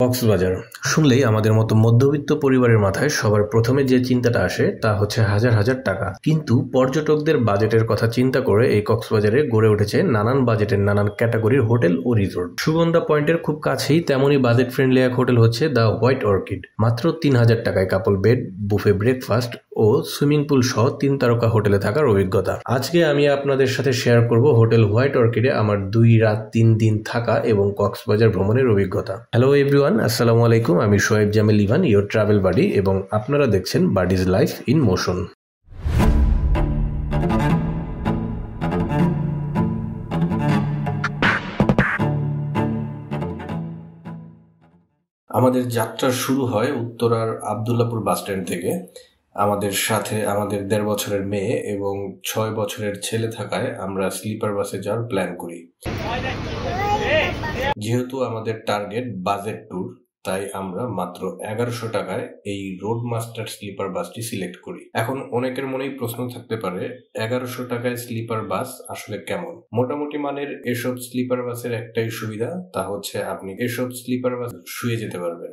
কক্সবাজার শুনলেই আমাদের মতো মধ্যবিত্ত পরিবারের মাথায় সবার প্রথমে যে চিন্তাটা আসে তা হচ্ছে হাজার হাজার টাকা। কিন্তু পর্যটকদের বাজেটের কথা চিন্তা করে এই কক্সবাজারে গড়ে উঠেছে নানান বাজেটের নানান ক্যাটাগরির হোটেল ও রিসোর্ট। সুগন্ধা পয়েন্টের খুব কাছেই তেমনই বাজেট ফ্রেন্ডলি এক হোটেল হচ্ছে দ্য হোয়াইট অর্কিড। মাত্র ৩,০০০ টাকায় কাপল বেড, বুফে ব্রেকফাস্ট ও সুইমিং পুল সহ ৩ তারকা হোটেলে থাকার অভিজ্ঞতা। আজকে আমি আপনাদের সাথে শেয়ার করব হোটেল হোয়াইট অর্কিডে আমার 2 রাত 3 দিন থাকা এবং কক্সবাজার ভ্রমণের অভিজ্ঞতা। হ্যালো এভরিওয়ান, আসসালামু আলাইকুম। আমি Shoaib Jamil Evan, your travel buddy, এবং আপনারা দেখছেন বাডিজ লাইফ ইন মোশন। আমাদের যাত্রা শুরু হয় উত্তরার আবদুল্লাপুর বাসস্ট্যান্ড থেকে। আমাদের সাথে আমাদের 1.5 বছরের মেয়ে এবং 6 বছরের ছেলে থাকায় আমরা স্লিপার বাসে যাওয়ার প্ল্যান করি। যেহেতু আমাদের টার্গেট বাজেট ট্যুর, তাই আমরা মাত্র 1100 টাকায় এই রোড মাস্টার স্লিপার বাসটি সিলেক্ট করি। এখন অনেকের মনেই প্রশ্ন থাকতে পারে, 1100 টাকায় স্লিপার বাস আসলে কেমন? মোটামুটি মানের এসব স্লিপার বাসের একটাই সুবিধা, তা হচ্ছে আপনি এসব স্লিপার বাস শুয়ে যেতে পারবেন।